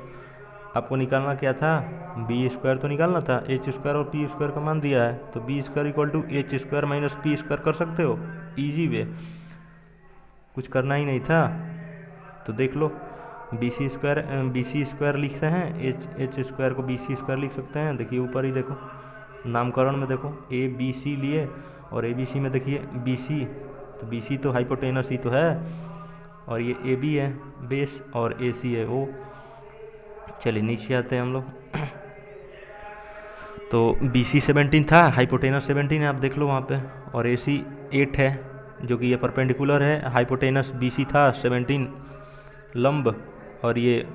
आपको निकालना क्या था? बी स्क्वायर तो निकालना था, एच स्क्वायर और पी स्क्वायर का मान दिया है, तो B square equal to H square minus P square कर सकते हो, ईजी वे, कुछ करना ही नहीं था। तो देख लो, बी सी स्क्वायर लिखते हैं, एच स्क्वायर को बी सी स्क्वायर लिख सकते हैं। देखिए ऊपर ही देखो, नामकरण में देखो, ए बी सी लिए, और ए बी सी में देखिए बी सी, तो बी सी तो हाइपोटेनस ही तो है, और ये ए बी है बेस, और ए सी है ओ। चलिए नीचे आते हैं हम लोग। तो बी सी 17 था, हाइपोटेनस 17 है, आप देख लो वहाँ पे, और ए सी 8 है, जो कि ये परपेंडिकुलर है। हाइपोटेनस बी सी था 17 लंब, और ये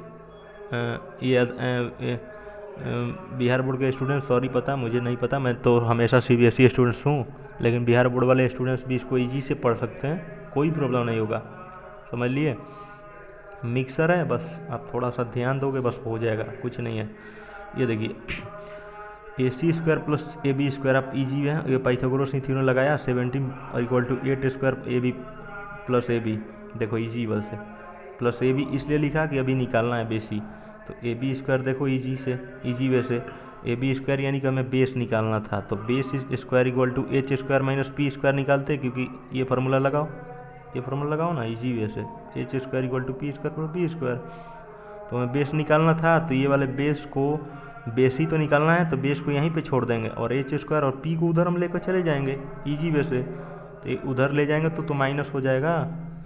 बिहार बोर्ड के स्टूडेंट, सॉरी पता मुझे नहीं पता, मैं तो हमेशा सीबीएसई स्टूडेंट्स हूँ, लेकिन बिहार बोर्ड वाले स्टूडेंट्स भी इसको ईजी से पढ़ सकते हैं, कोई प्रॉब्लम नहीं होगा। समझ लिए? मिक्सर है, बस आप थोड़ा सा ध्यान दोगे बस हो जाएगा, कुछ नहीं है। ये देखिए A C square plus A B square, आप ईजी है, ये पाइथागोरस थ्योरम लगाया, 17 equal to 8 square A B plus A B, देखो ईजी बल से, प्लस ए बी इसलिए लिखा कि अभी निकालना है बेसी, तो ए बी स्क्वायर देखो ईजी वे से, ए बी स्क्वायर यानी कि हमें बेस निकालना था, तो base square equal to H square minus P square निकालते, क्योंकि ये फार्मूला लगाओ ना इजी वे से, H square equal to P square plus B square. तो हमें बेस निकालना था, तो ये वाले बेस ही तो निकालना है, तो बेस को यहीं पे छोड़ देंगे, और एच स्क्वायर और पी को उधर हम लेकर चले जाएंगे ईजी वे से, तो उधर ले जाएंगे तो माइनस हो जाएगा,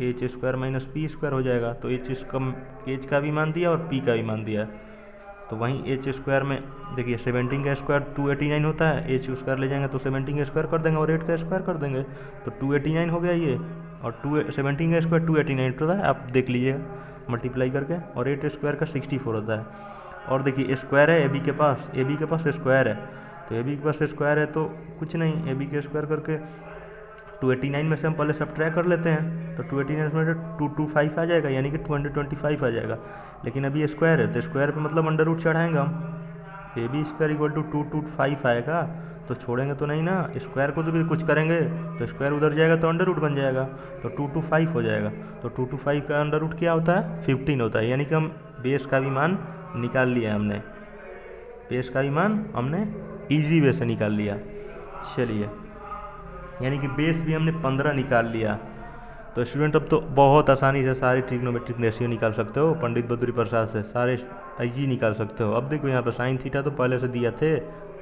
H square minus P square हो जाएगा। तो एच का भी मान दिया और पी का भी मान दिया, तो वहीं एच स्क्वायर में देखिए 17 का स्क्वायर 289 होता है, एच स्क्वायर ले जाएंगे तो 17 का स्क्वायर कर देंगे और 8 का स्क्वायर कर देंगे, तो 289 हो गया ये, और 17 का स्क्वायर 289 होता है, आप देख लीजिएगा मल्टीप्लाई करके, और 8 स्क्वायर का 64 होता है। और देखिए स्क्वायर है ए बी के पास स्क्वायर है, तो ए बी के पास स्क्वायर है, तो कुछ नहीं, ए बी के स्क्वायर करके 289 में से हम पहले सब्ट्रैक्ट कर लेते हैं, तो 289 में 225 आ जाएगा, यानी कि 225 आ जाएगा। लेकिन अभी स्क्वायर है, तो स्क्वायर पे मतलब अंडर रूट चढ़ाएंगे हम, A B square equal to 225 आएगा, तो छोड़ेंगे तो नहीं ना, स्क्वायर को तो भी कुछ करेंगे तो स्क्वायर उधर जाएगा तो अंडर रूट बन जाएगा, तो 225 हो जाएगा। तो 225 का अंडर रूट क्या होता है? 15 होता है, यानी कि हम बेस का भी मान निकाल लिया हमने, बेस का भी मान हमने ईजी वे से निकाल लिया। चलिए, यानी कि बेस भी हमने 15 निकाल लिया। तो स्टूडेंट अब तो बहुत आसानी से सारे ट्रिग्नोमेट्रिक रेशियो निकाल सकते हो, पंडित बद्री प्रसाद से सारे ईजी निकाल सकते हो। अब देखो यहाँ पर साइन थीटा तो पहले से दिया थे,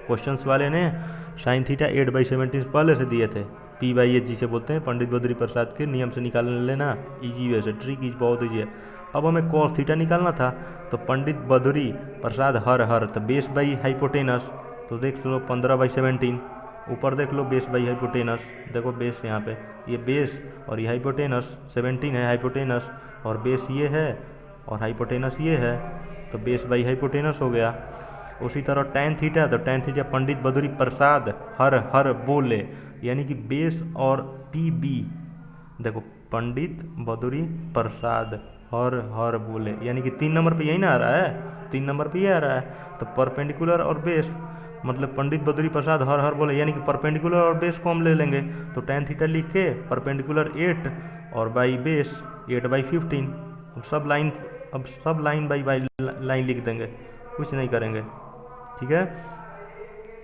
क्वेश्चंस वाले ने साइन थीटा 8/17 पहले से दिए थे, पी बाई एच जिसे बोलते हैं, पंडित बद्री प्रसाद के नियम से निकाल लेना, ईजी वैसे ट्रिक बहुत ईजी है। अब हमें कॉस थीटा निकालना था, तो पंडित बद्री प्रसाद हर तो बेस बाई हाइपोटेनस, तो देख लो 15/17, ऊपर देख लो बेस बाई हाइपोटेनस, देखो बेस यहाँ पे, ये बेस और ये हाइपोटेनस 17 है हाइपोटेनस, और बेस ये है और हाइपोटेनस ये है, तो बेस बाई हाइपोटेनस हो गया। उसी तरह टैन थीटा, तो टैन थीटा पंडित बद्री प्रसाद हर बोले, यानी कि बेस और पी बी, देखो पंडित बद्री प्रसाद हर बोले, यानी कि 3 नंबर पे यही ना आ रहा है, 3 नंबर पे ये आ रहा है, तो परपेंडिकुलर और बेस, मतलब पंडित बद्री प्रसाद हर बोले, यानी कि परपेंडिकुलर और बेस को हम ले लेंगे, तो टैन थीटा लिख के परपेंडिकुलर 8 और बाई बेस 8/15, अब सब लाइन बाई लाइन लिख देंगे, कुछ नहीं करेंगे, ठीक है।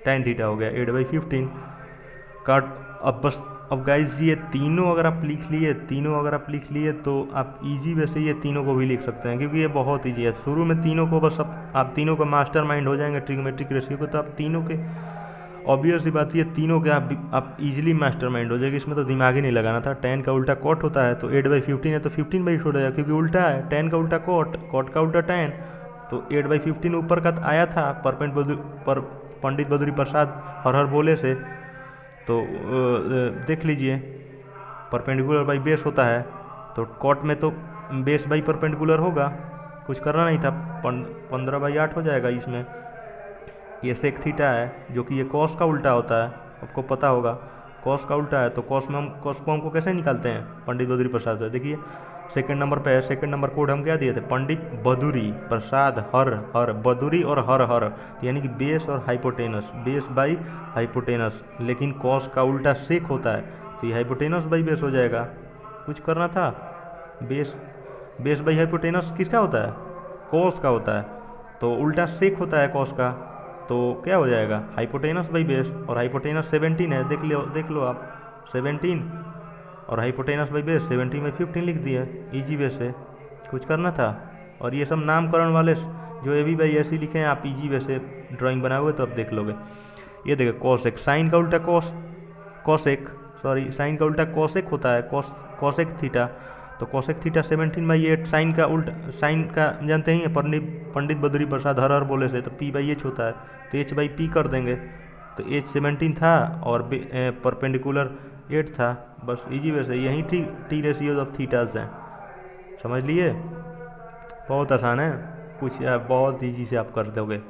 टैन थीटा हो गया 8/15 काट। अब गाइज ये तीनों अगर आप लिख लिए तो आप इजी वैसे ये तीनों को भी लिख सकते हैं, क्योंकि ये बहुत ईजी है। शुरू में तीनों को बस आप तीनों का मास्टर माइंड हो जाएंगे ट्रिग्नोमेट्रिक रेशियो को, तो आप तीनों के ऑब्वियस सी बात, ये तीनों के आप इजीली मास्टरमाइंड हो जाएगी, इसमें तो दिमाग ही नहीं लगाना था। 10 का उल्टा कॉट होता है, तो 8/15 है तो 15/8 हो जाएगा, क्योंकि उल्टा है। 10 का उल्टा कॉट, कॉट का उल्टा 10, तो 8/15 ऊपर का आया था पर पंडित बद्री प्रसाद हर हर बोले से। तो देख लीजिए, परपेंडिकुलर बाई बेस होता है, तो कॉट में तो बेस बाई परपेंडिकुलर होगा, कुछ करना नहीं था। 15/8 हो जाएगा इसमें। ये सेक थीटा है, जो कि ये कॉस का उल्टा होता है, आपको पता होगा। कॉस का उल्टा है, तो कॉस को हमको कैसे निकालते हैं, पंडित बद्री प्रसाद से। देखिए सेकंड नंबर पे है, सेकंड नंबर कोड हम क्या दिए थे, पंडित बदुरी प्रसाद हर हर, बदुरी और हर हर, यानी कि बेस और हाइपोटेनस, बेस बाई हाइपोटेनस। लेकिन कॉस का उल्टा सेक होता है, तो ये हाइपोटेनस बाई बेस हो जाएगा, कुछ करना था। बेस बेस बाई हाइपोटेनस किसका होता है, कॉस का होता है, तो उल्टा सेक होता है कॉस का, तो क्या हो जाएगा, हाइपोटेनस बाई बेस। और हाइपोटेनस 17 है, देख लो आप 17, और हाइपोटेनस बाई बेस 17/15 लिख दिया, इजी वे से, कुछ करना था। और ये सब नामकरण वाले जो ए बी बाई ऐसे लिखे हैं, आप इजी वे से ड्राइंग बनाओगे तो आप देख लोगे। ये देखिए कॉसेक, साइन का उल्टा कॉसेक, सॉरी साइन का उल्टा कॉसेक होता है, कॉसेक थीटा, तो कॉसेक थीटा 17/8। साइन का उल्टा, साइन का जानते ही हैं, पंडित बद्री प्रसाद हर हर बोले से, तो p/h होता है, तो h/p कर देंगे, तो h 17 था और परपेंडिकुलर 8 था, बस इजी वे से। यही टी रेशियोज ऑफ थीटाज हैं, समझ लिए, बहुत आसान है, कुछ बहुत ईजी से आप कर दोगे,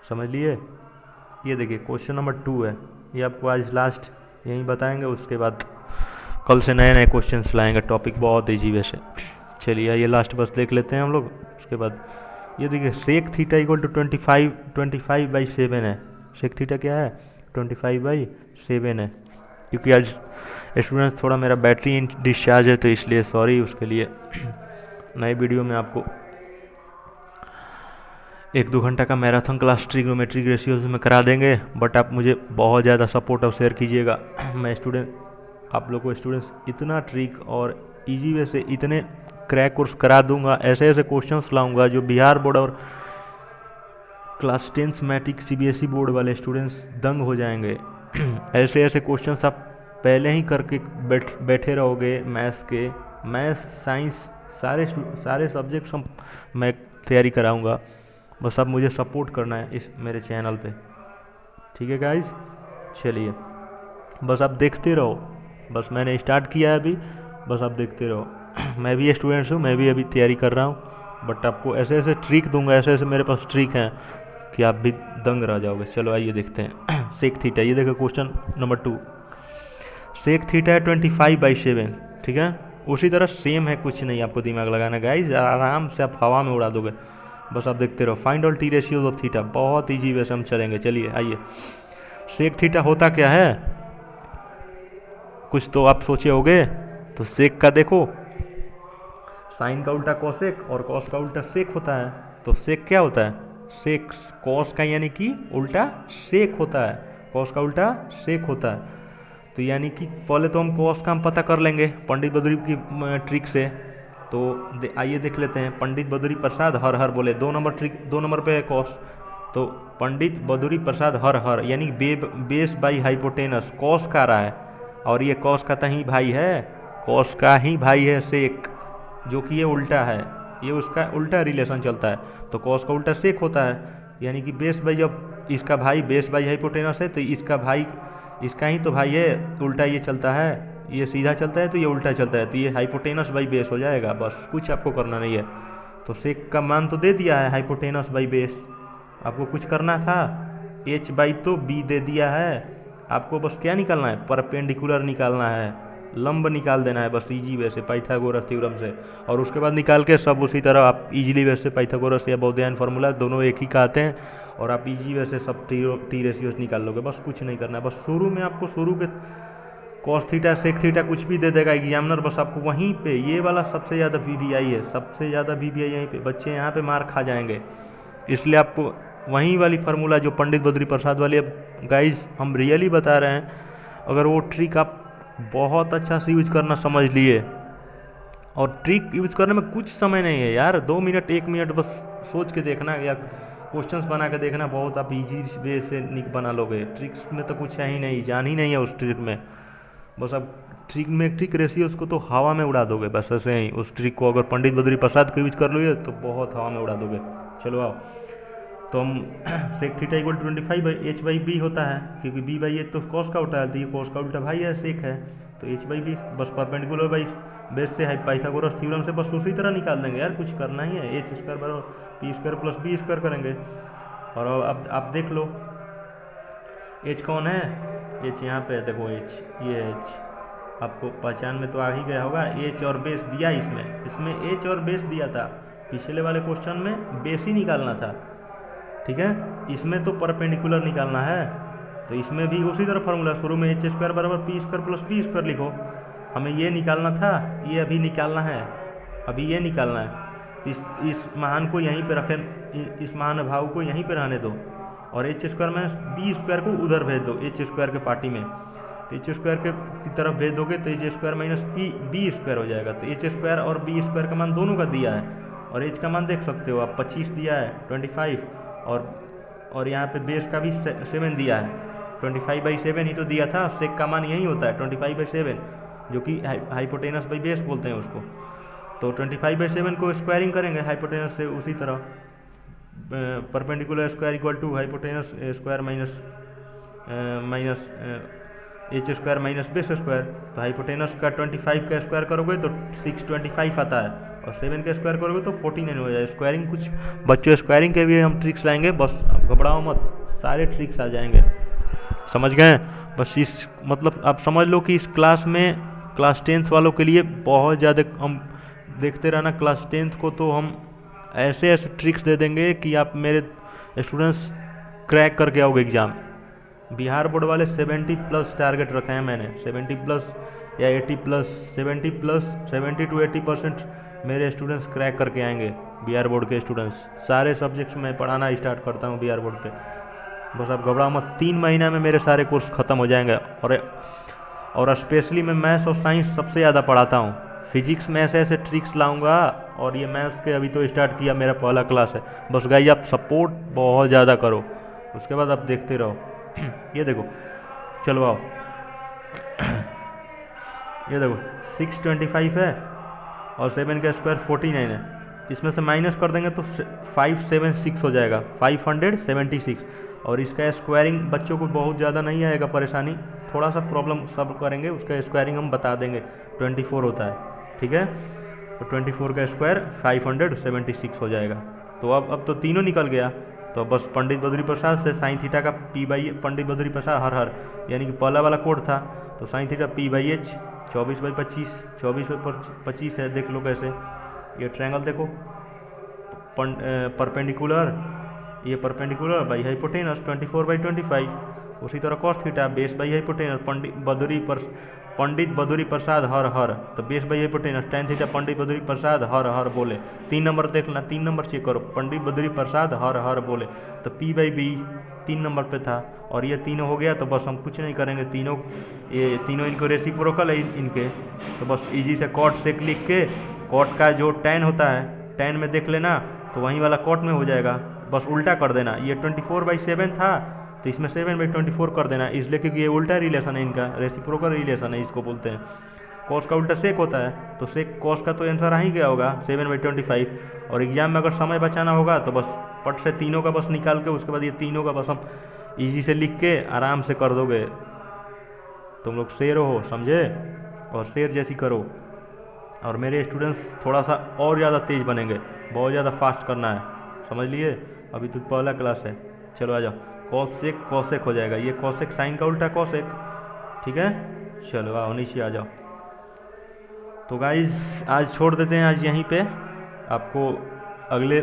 समझ लिए। ये देखिए क्वेश्चन नंबर 2 है, ये आपको आज लास्ट यहीं बताएंगे, उसके बाद कल से नए नए क्वेश्चंस लाएंगे, टॉपिक बहुत इजी वैसे। चलिए ये लास्ट बस देख लेते हैं हम लोग, उसके बाद ये देखिए सेक थीटा इक्वल टू 25/7 है। सेक थीटा क्या है, 25/7 है, क्योंकि आज स्टूडेंट्स थोड़ा मेरा बैटरी डिस्चार्ज है, तो इसलिए सॉरी उसके लिए। नए वीडियो में आपको 1-2 घंटा का मैराथन क्लास ट्रिग्नोमेट्रिक रेशियोज में करा देंगे, बट आप मुझे बहुत ज़्यादा सपोर्ट और शेयर कीजिएगा। मैं आप लोग को स्टूडेंट्स इतना ट्रिक और इजी वे से इतने क्रैक कोर्स करा दूंगा, ऐसे ऐसे क्वेश्चंस लाऊंगा जो बिहार बोर्ड और क्लास 10 मैट्रिक CBSE बोर्ड वाले स्टूडेंट्स दंग हो जाएंगे। ऐसे ऐसे क्वेश्चंस आप पहले ही करके बैठे रहोगे। मैथ्स साइंस सारे सब्जेक्ट्स मैं तैयारी कराऊंगा, बस आप मुझे सपोर्ट करना है इस मेरे चैनल पे, ठीक है गाइस। चलिए बस आप देखते रहो, बस मैंने स्टार्ट किया है अभी, बस आप देखते रहो। मैं भी स्टूडेंट्स हूँ, मैं भी अभी तैयारी कर रहा हूँ, बट आपको ऐसे ऐसे ट्रिक दूंगा, ऐसे ऐसे मेरे पास ट्रिक हैं कि आप भी दंग रह जाओगे। चलो आइए देखते हैं। सेक थीटा, ये देखो क्वेश्चन नंबर 2, सेक थीटा है 25/7, ठीक है। उसी तरह सेम है, कुछ नहीं आपको दिमाग लगाना गाइज, आराम से आप हवा में उड़ा दोगे, बस आप देखते रहो। Find all T ratios of theta, बहुत ईजी वैसे हम चलेंगे। चलिए आइए, सेक थीटा होता क्या है, कुछ तो आप सोचे होगे। तो सेक का देखो, साइन का उल्टा कॉसेक और कॉस का उल्टा सेक होता है, तो सेक क्या होता है, सेक कॉस का यानी कि उल्टा सेक होता है, कॉस का उल्टा सेक होता है। तो यानी कि पहले तो हम कॉस का हम पता कर लेंगे पंडित बद्री की ट्रिक से। तो आइए देख लेते हैं, पंडित बद्री प्रसाद हर हर बोले, 2 नंबर पे है कॉस, तो पंडित बद्री प्रसाद हर हर यानी बेस बाई हाइपोटेनस, कॉस का रहा है, और ये कॉस का ही भाई है, कॉस का ही भाई है सेक, जो कि ये उल्टा है, ये उसका उल्टा रिलेशन चलता है, तो कॉस का उल्टा सेक होता है। यानी कि बेस बाई, जब इसका भाई बेस बाई हाइपोटेनस है, तो इसका भाई इसका ही तो भाई है, उल्टा ये चलता है, ये सीधा चलता है तो ये उल्टा चलता है, तो ये हाइपोटेनस बाई बेस हो जाएगा, बस कुछ आपको करना नहीं है। तो सेक का मान तो दे दिया है, हाइपोटेनस बाई बेस, आपको कुछ करना था, h/b तो b दे दिया है, आपको बस क्या निकालना है, परपेंडिकुलर निकालना है, लंब निकाल देना है, बस इजी वैसे पाइथागोरस थ्योरम से। और उसके बाद निकाल के सब उसी तरह आप इजीली वैसे पाइथागोरस या बोधियन फार्मूला दोनों एक ही का आते हैं, और आप इजी वैसे सब टी रेशियोज निकाल लोगे, बस कुछ नहीं करना है। बस शुरू में आपको शुरू के कॉस थीटा सेक थीटा कुछ भी दे देगा एग्जामिनर, बस आपको वहीं पे ये वाला सबसे ज़्यादा VBI है, सबसे ज़्यादा VBI यहीं पे, बच्चे यहाँ पे मार खा जाएंगे, इसलिए आपको वहीं वाली फार्मूला जो पंडित बद्री प्रसाद वाली, अब गाइज हम रियली बता रहे हैं, अगर वो ट्रिक आप बहुत अच्छा से यूज करना समझ लिए, और ट्रिक यूज करने में कुछ समय नहीं है यार, 2 मिनट 1 मिनट बस सोच के देखना, या क्वेश्चंस बना के देखना, बहुत आप इजी वे से बना लोगे। ट्रिक्स में तो कुछ है ही नहीं, जान ही नहीं है उस ट्रिक में। बस आप ट्रिक में ट्रिक रेशियो उसको तो हवा में उड़ा दोगे बस ऐसे ही। उस ट्रिक को अगर पंडित बद्री प्रसाद को यूज कर लोगे तो बहुत हवा में उड़ा दोगे। चलो आओ, तो हम सेक थीटा इक्वल 25/h/b होता है, क्योंकि b/h तो कॉस का होता है, तो ये कॉस का उल्टा भाई है, सेक है, तो h/b बस परपेंडिकुलर बाई बेस से है पाइथागोरस थ्योरम से बस उसी तरह निकाल देंगे यार, कुछ करना ही है। h स्क्वायर बराबर p square plus b square करेंगे। और अब आप देख लो h कौन है, h यहाँ पे देखो, h ये h आपको पहचान में तो आ ही गया होगा। h और बेस दिया इसमें h और बेस दिया था, पिछले वाले क्वेश्चन में बेस ही निकालना था, ठीक है। इसमें तो परपेंडिकुलर निकालना है, तो इसमें भी उसी तरह फार्मूला, शुरू में h स्क्वायर बराबर p square plus b square लिखो। हमें ये निकालना था, ये अभी निकालना है, अभी ये निकालना है। तो इस महान को यहीं पे रखें, इस महान भाव को यहीं पे रहने दो, और h square minus b square को उधर भेज दो h स्क्वायर के पार्टी में। तो h स्क्वायर के की तरफ भेज दोगे तो h square minus b square हो जाएगा। तो h स्क्वायर और b स्क्वायर का मान दोनों का दिया है, और h का मान देख सकते हो आप, 25 दिया है, 25, और यहाँ पे बेस का भी 7 दिया है, 25/7 ही तो दिया था। सेक का मान यही होता है 25/7, जो कि हाइपोटेनस बाई बेस बोलते हैं उसको। तो 25/7 को स्क्वायरिंग करेंगे हाइपोटेनस से, उसी तरह perpendicular square equal to hypotenuse square minus h square minus base square. तो हाइपोटेनस का 25 का स्क्वायर करोगे तो 625 आता है, और 7 का स्क्वायर करोगे तो 49 हो जाएगा। स्क्वायरिंग कुछ बच्चों स्क्वायरिंग के भी हम ट्रिक्स लाएंगे, बस घबराओ मत, सारे ट्रिक्स आ जाएंगे, समझ गए। बस इस मतलब आप समझ लो कि इस क्लास में क्लास 10th वालों के लिए बहुत ज़्यादा हम देखते रहना। क्लास 10th को तो हम ऐसे ऐसे ट्रिक्स दे देंगे कि आप मेरे स्टूडेंट्स क्रैक करके आओगे एग्ज़ाम। बिहार बोर्ड वाले 70+ टारगेट रखे हैं मैंने, 70+ या 80+, 70 to 80% मेरे स्टूडेंट्स क्रैक करके आएंगे। बिहार बोर्ड के स्टूडेंट्स सारे सब्जेक्ट्स में पढ़ाना स्टार्ट करता हूँ बिहार बोर्ड पे, बस आप घबराओ मत। 3 महीना में मेरे सारे कोर्स ख़त्म हो जाएंगे, और स्पेशली मैं मैथ्स और साइंस सबसे ज़्यादा पढ़ाता हूँ। फिजिक्स में ऐसे ऐसे ट्रिक्स लाऊंगा, और ये मैथ्स के अभी तो स्टार्ट किया, मेरा पहला क्लास है। बस गाइस आप सपोर्ट बहुत ज़्यादा करो, उसके बाद आप देखते रहो। ये देखो, चलो आओ, ये देखो 625 है, और 7 का स्क्वायर 49 है, इसमें से माइनस कर देंगे तो 576 हो जाएगा, 576। और इसका स्क्वायरिंग बच्चों को बहुत ज़्यादा नहीं आएगा परेशानी, थोड़ा सा प्रॉब्लम सब करेंगे, उसका स्क्वायरिंग हम बता देंगे, 24 होता है, ठीक है। तो 24 का स्क्वायर 576 हो जाएगा। तो अब तो तीनों निकल गया, तो बस पंडित बद्री प्रसाद से साइन थीटा का p/, पंडित बद्री प्रसाद हर हर, यानी कि पहला वाला कोड था, तो साइन थीटा p/h 24/25, 24/25 है, देख लो कैसे। ये ट्रायंगल देखो, परपेंडिकुलर, ये परपेंडिकुलर बाई हाइपोटेनस 24/25, उसी तरह cos theta base by hypotenuse Pandit Badri Prasad हर हर, तो base by hypotenuse tan theta Pandit Badri Prasad हर हर बोले। 3 नंबर देख लेना, 3 नंबर चेक करो, पंडित बद्री प्रसाद हर हर बोले, तो p/b 3 नंबर पे था, और ये तीनों हो गया। तो बस हम कुछ नहीं करेंगे, ये तीनों इनको रेसिप्रोकल है इनके, तो बस इजी से कॉट सेक लिख के, कॉट का जो tan होता है, tan में देख लेना, तो वहीं वाला कॉट में हो जाएगा, बस उल्टा कर देना। ये 24/7 था, तो इसमें 7/24 कर देना, इसलिए क्योंकि ये उल्टा रिलेशन है इनका, रेसिप्रोकल रिलेशन है इसको बोलते हैं। कॉस का उल्टा सेक होता है, तो सेक कॉस का तो आंसर आ ही गया होगा 7/25। और एग्जाम में अगर समय बचाना होगा तो बस पट से तीनों का बस निकाल के, उसके बाद ये तीनों का बस हम ईजी से लिख के आराम से कर दोगे। तुम लोग शेर हो, समझे, और शेर जैसी करो, और मेरे स्टूडेंट्स थोड़ा सा और ज़्यादा तेज़ बनेंगे, बहुत ज़्यादा फास्ट करना है, समझ लिए। अभी तो पहला क्लास है, चलो आ जाओ। कॉसेक कॉसेक हो जाएगा, ये कॉसेक साइन का उल्टा कॉसेक, ठीक है। चलो आओ नीचे आ जाओ। तो गाइस आज छोड़ देते हैं, आज यहीं पे, आपको अगले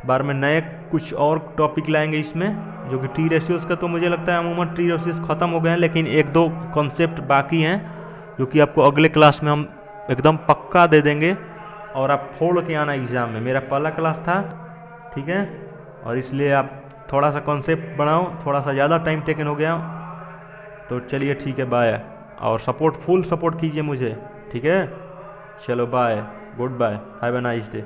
बार में नए कुछ और टॉपिक लाएंगे इसमें, जो कि टी रेशियोज़ का तो मुझे लगता है अमूमन टी रेशियोज़ ख़त्म हो गए हैं, लेकिन 1-2 कॉन्सेप्ट बाकी हैं जो कि आपको अगले क्लास में हम एकदम पक्का दे देंगे, और आप फोड़ के आना एग्ज़ाम में। मेरा पहला क्लास था, ठीक है, और इसलिए आप थोड़ा सा कॉन्सेप्ट बनाओ, थोड़ा सा ज़्यादा टाइम टेकन हो गया, तो चलिए ठीक है, बाय। और फुल सपोर्ट कीजिए मुझे, ठीक है। चलो bye, good bye, have a nice day.